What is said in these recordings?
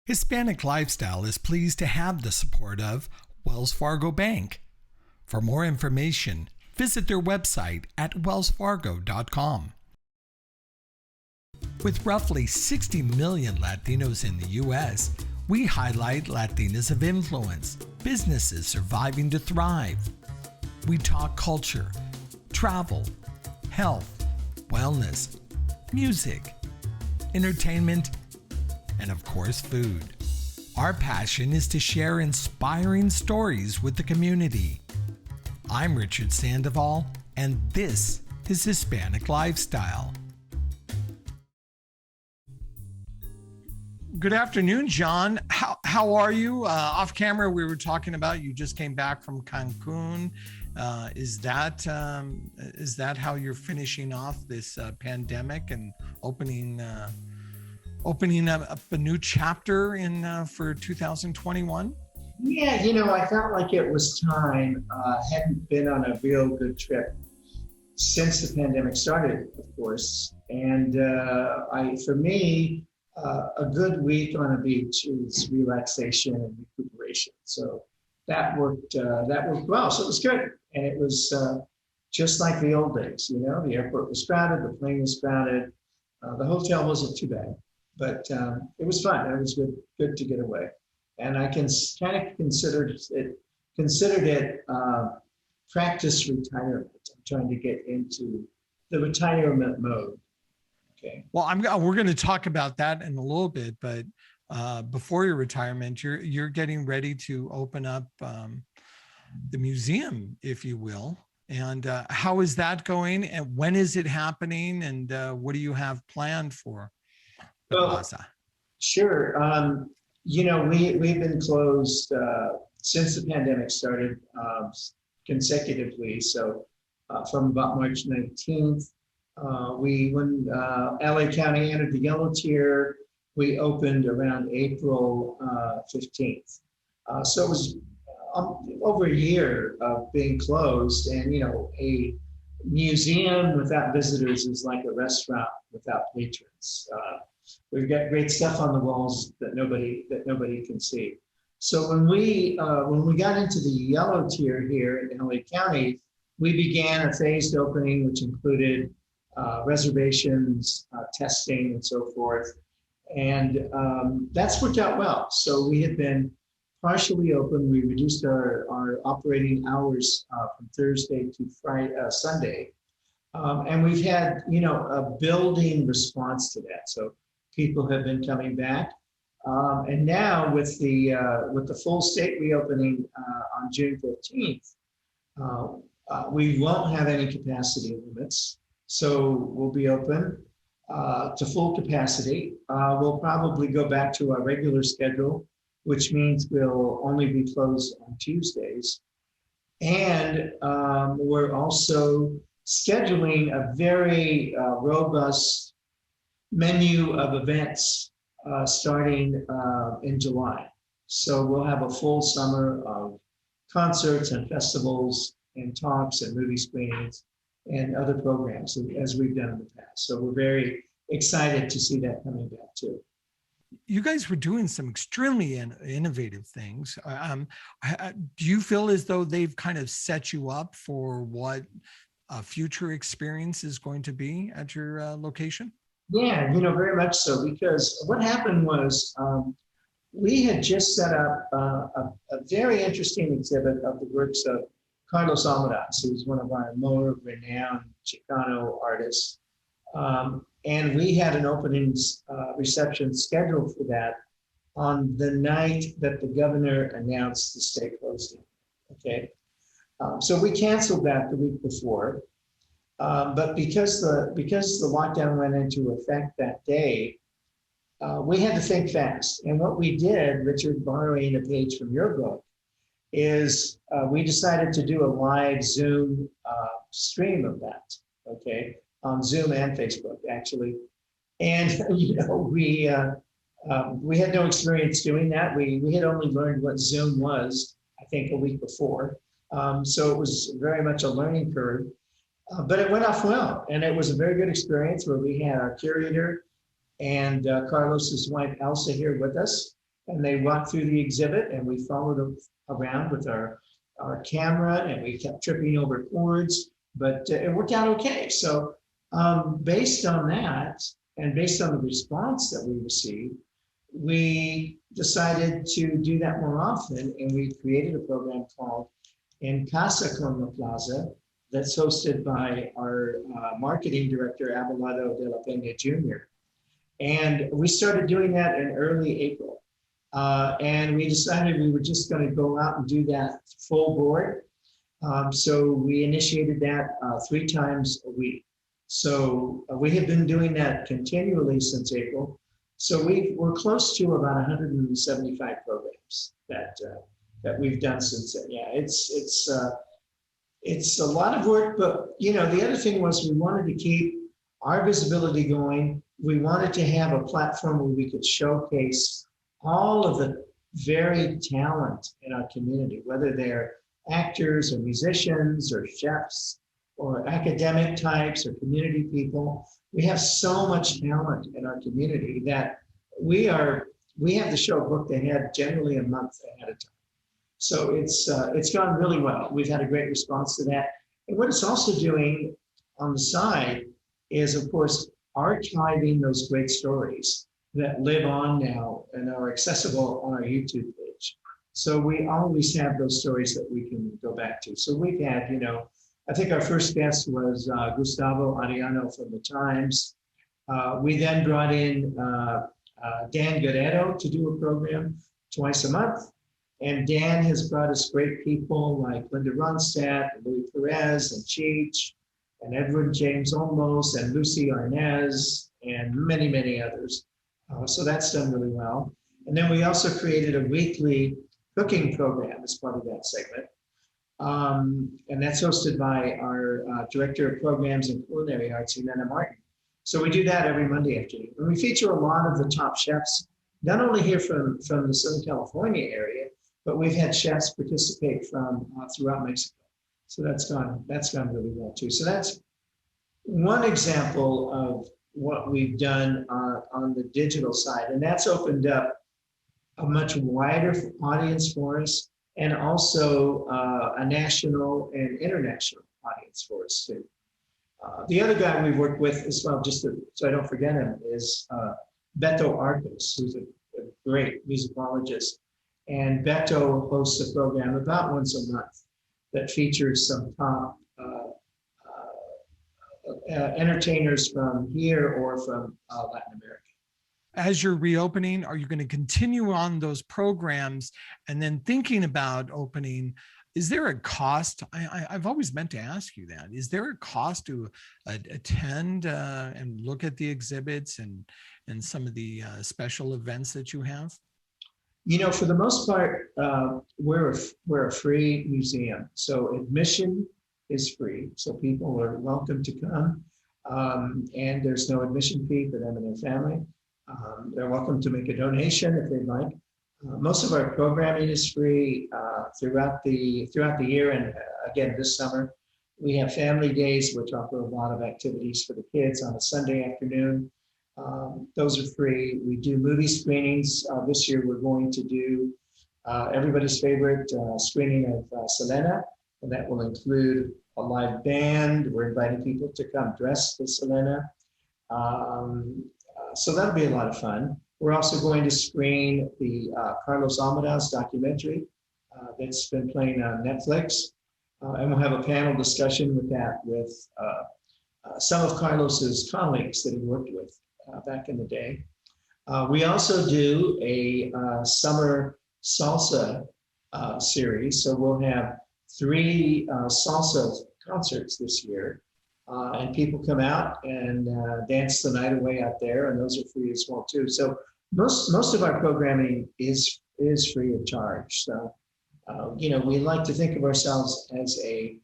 Hispanic Lifestyle is pleased to have the support of Wells Fargo Bank. For more information, visit their website at wellsfargo.com. With roughly 60 million Latinos in the U.S., we highlight Latinas of influence, businesses surviving to thrive. We talk culture, travel, health, wellness, music, entertainment, and of course, food. Our passion is to share inspiring stories with the community. I'm Richard Sandoval, and this is Hispanic Lifestyle. Good afternoon, John. How are you? Off camera, we were talking about you just came back from Cancun. Is that how you're finishing off this pandemic and opening up a new chapter in for 2021? Yeah, I felt like it was time. Hadn't been on a real good trip since the pandemic started, of course. And for me, a good week on a beach is relaxation and recuperation. So that worked well. So it was good. And it was just like the old days, the airport was crowded, the plane was crowded. The hotel wasn't too bad, but it was fun. It was good to get away. And I can kind of considered it practice retirement. I'm trying to get into the retirement mode. Okay. Well, we're going to talk about that in a little bit, but before your retirement, you're getting ready to open up the museum, if you will. And how is that going? And when is it happening? And what do you have planned for the plaza? Sure. We've been closed since the pandemic started consecutively. So from about March 19th, when LA County entered the yellow tier, we opened around April 15th. So it was over a year of being closed, and a museum without visitors is like a restaurant without patrons. We've got great stuff on the walls that nobody can see. So when we got into the yellow tier here in LA County, we began a phased opening, which included reservations, testing, and so forth. And that's worked out well. So we had been partially open. We reduced our operating hours from Thursday to Sunday. And we've had, a building response to that. So people have been coming back. And now with the full state reopening on June 15th, we won't have any capacity limits. So we'll be open to full capacity. We'll probably go back to our regular schedule, which means we'll only be closed on Tuesdays. And we're also scheduling a very robust menu of events starting in July. So we'll have a full summer of concerts and festivals and talks and movie screenings and other programs as we've done in the past. So we're very excited to see that coming back too. You guys were doing some extremely innovative things. Do you feel as though they've kind of set you up for what a future experience is going to be at your location? Yeah, very much so, because what happened was we had just set up a very interesting exhibit of the works of Carlos Almaraz, who's one of our more renowned Chicano artists. And we had an opening reception scheduled for that on the night that the governor announced the state closing. Okay, so we canceled that the week before, but because the lockdown went into effect that day, we had to think fast. And what we did, Richard, borrowing a page from your book, is we decided to do a live Zoom stream of that. Okay. On Zoom and Facebook, actually. And, we had no experience doing that. We had only learned what Zoom was, I think, a week before. So it was very much a learning curve, but it went off well. And it was a very good experience where we had our curator and Carlos's wife, Elsa, here with us. and they walked through the exhibit, and we followed them around with our camera, and we kept tripping over cords, but it worked out okay. So based on that, and based on the response that we received, we decided to do that more often, and we created a program called En Casa con la Plaza that's hosted by our marketing director, Abelardo de la Peña Jr. And we started doing that in early April. And we decided we were just going to go out and do that full board. So we initiated that 3 times a week. So we have been doing that continually since April. So we're close to about 175 programs that we've done since then. Yeah, it's a lot of work, but the other thing was we wanted to keep our visibility going. We wanted to have a platform where we could showcase all of the varied talent in our community, whether they're actors or musicians or chefs or academic types or community people. We have so much talent in our community that we have the show booked ahead, generally a month ahead of time. So it's gone really well. We've had a great response to that. And what it's also doing on the side is, of course, archiving those great stories that live on now and are accessible on our YouTube page. So we always have those stories that we can go back to. So we've had, I think our first guest was Gustavo Arellano from the Times. We then brought in Dan Guerrero to do a program twice a month. And Dan has brought us great people like Linda Ronstadt, and Louis Perez, and Cheech, and Edward James Olmos, and Lucy Arnaz, and many, many others. So that's done really well. And then we also created a weekly cooking program as part of that segment. And that's hosted by our Director of Programs and Culinary Arts, Elena Martin. So we do that every Monday afternoon. And we feature a lot of the top chefs, not only here from the Southern California area, but we've had chefs participate from throughout Mexico. So that's gone really well too. So that's one example of what we've done on the digital side. And that's opened up a much wider audience for us, and also a national and international audience for us too. The other guy we've worked with as well, so I don't forget him, is Beto Arcos, who's a great musicologist. And Beto hosts a program about once a month that features some top entertainers from here or from Latin America. As you're reopening, are you going to continue on those programs? And then thinking about opening, is there a cost? I've always meant to ask you that. Is there a cost to attend and look at the exhibits and some of the special events that you have? For the most part, we're a free museum. So admission is free. So people are welcome to come. And there's no admission fee for them and their family. They're welcome to make a donation if they'd like. Most of our programming is free throughout the year. And again, this summer, we have family days, which offer a lot of activities for the kids on a Sunday afternoon. Those are free. We do movie screenings. This year, we're going to do everybody's favorite screening of Selena, and that will include a live band. We're inviting people to come dressed as Selena. So that'll be a lot of fun. We're also going to screen the Carlos Almada's documentary that's been playing on Netflix. And we'll have a panel discussion with that with some of Carlos's colleagues that he worked with back in the day. We also do a summer salsa series. So we'll have 3 salsa concerts this year. And people come out and dance the night away out there, and those are free as well too. So most of our programming is free of charge. So we like to think of ourselves as a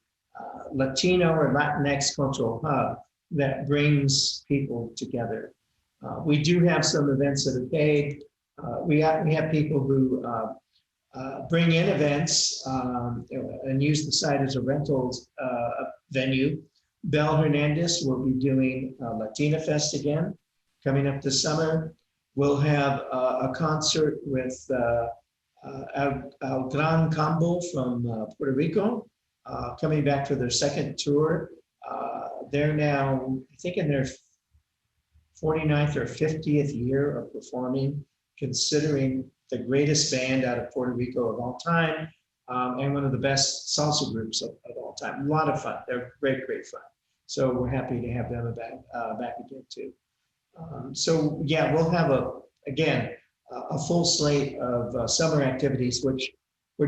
Latino or Latinx cultural hub that brings people together. We do have some events that are paid. We have people who bring in events and use the site as a rentals venue. Bel Hernandez will be doing Latina Fest again coming up this summer. We'll have a concert with El Gran Combo from Puerto Rico, coming back for their second tour. They're now, I think, in their 49th or 50th year of performing, considering the greatest band out of Puerto Rico of all time, and one of the best salsa groups of all time. A lot of fun. They're great, great fun. So we're happy to have them back again too. So yeah, we'll have a full slate of summer activities, which we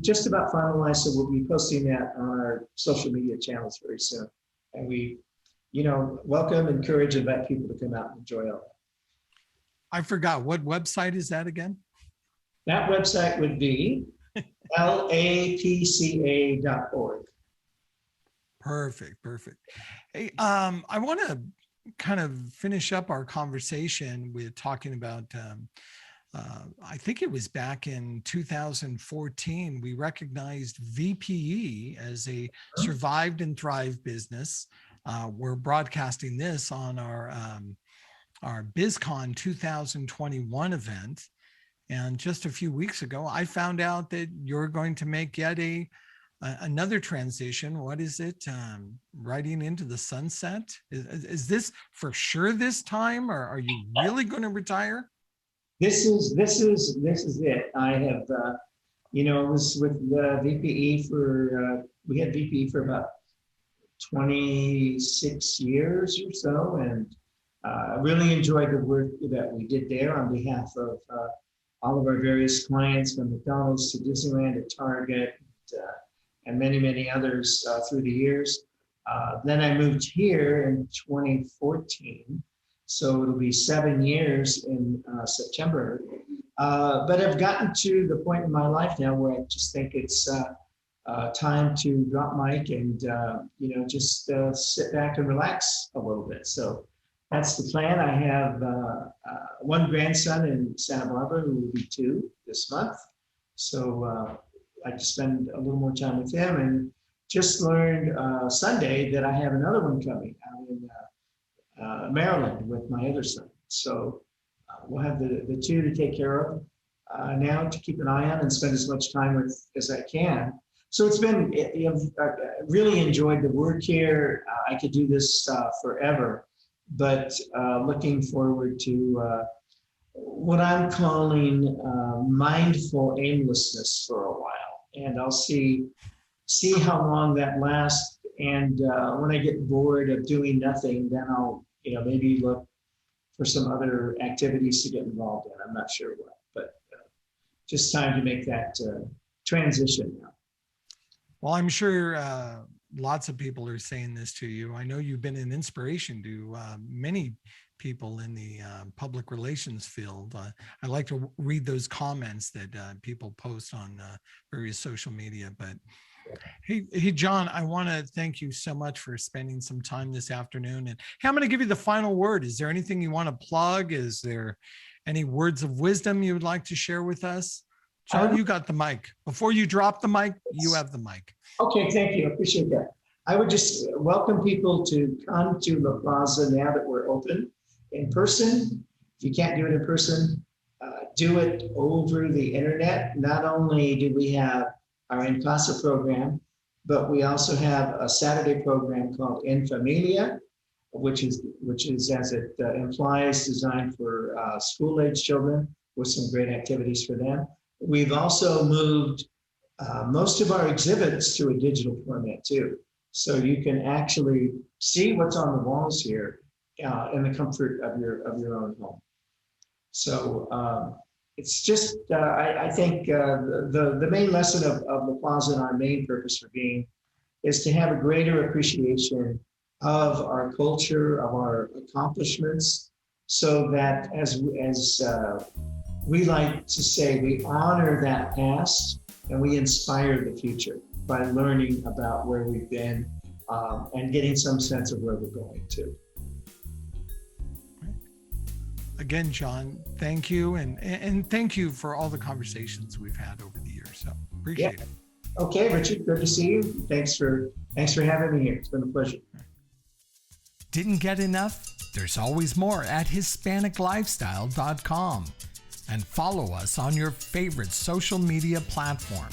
just about finalized. So we'll be posting that on our social media channels very soon. And we, welcome, encourage, invite people to come out and enjoy all that. I forgot, what website is that again? That website would be lapca.org. Perfect. Hey, I want to kind of finish up our conversation with talking about, I think it was back in 2014, we recognized VPE as a survived and thrived business. We're broadcasting this on our BizCon 2021 event. And just a few weeks ago, I found out that you're going to make yet another transition. What is it? Riding into the sunset? Is this for sure this time, or are you really going to retire? This is it. I have, was with VPE we had VPE for about 26 years or so, and I really enjoyed the work that we did there on behalf of all of our various clients, from McDonald's to Disneyland to Target, and many, many others through the years. Then I moved here in 2014, so it'll be 7 years in September. But I've gotten to the point in my life now where I just think it's time to drop mic and just sit back and relax a little bit. So that's the plan. I have one grandson in Santa Barbara who will be 2 this month. So I just spend a little more time with him, and just learned Sunday that I have another one coming out in Maryland with my other son. So we'll have the 2 to take care of now, to keep an eye on and spend as much time with as I can. So it's been, I really enjoyed the work here. I could do this forever, but looking forward to what I'm calling mindful aimlessness for a while. And I'll see how long that lasts. And when I get bored of doing nothing, then I'll, maybe look for some other activities to get involved in. I'm not sure what, but just time to make that transition now. Well, I'm sure lots of people are saying this to you. I know you've been an inspiration to many people in the public relations field. I like to read those comments that people post on various social media. But hey, John, I want to thank you so much for spending some time this afternoon. And hey, I'm going to give you the final word. Is there anything you want to plug? Is there any words of wisdom you would like to share with us? John, you got the mic. Before you drop the mic, you have the mic. Okay, thank you. I appreciate that. I would just welcome people to come to La Plaza now that we're open in person. If you can't do it in person, do it over the internet. Not only do we have our In Casa program, but we also have a Saturday program called In Familia, which is as it implies, designed for school-age children with some great activities for them. We've also moved most of our exhibits to a digital format too. So you can actually see what's on the walls here in the comfort of your own home. So it's just, I think the main lesson of La Plaza and our main purpose for being is to have a greater appreciation of our culture, of our accomplishments, so that as we like to say, we honor that past and we inspire the future by learning about where we've been and getting some sense of where we're going to. Again, John, thank you. And thank you for all the conversations we've had over the years. So appreciate it. Okay, Richard, good to see you. Thanks for having me here. It's been a pleasure. Didn't get enough? There's always more at HispanicLifestyle.com. And follow us on your favorite social media platform.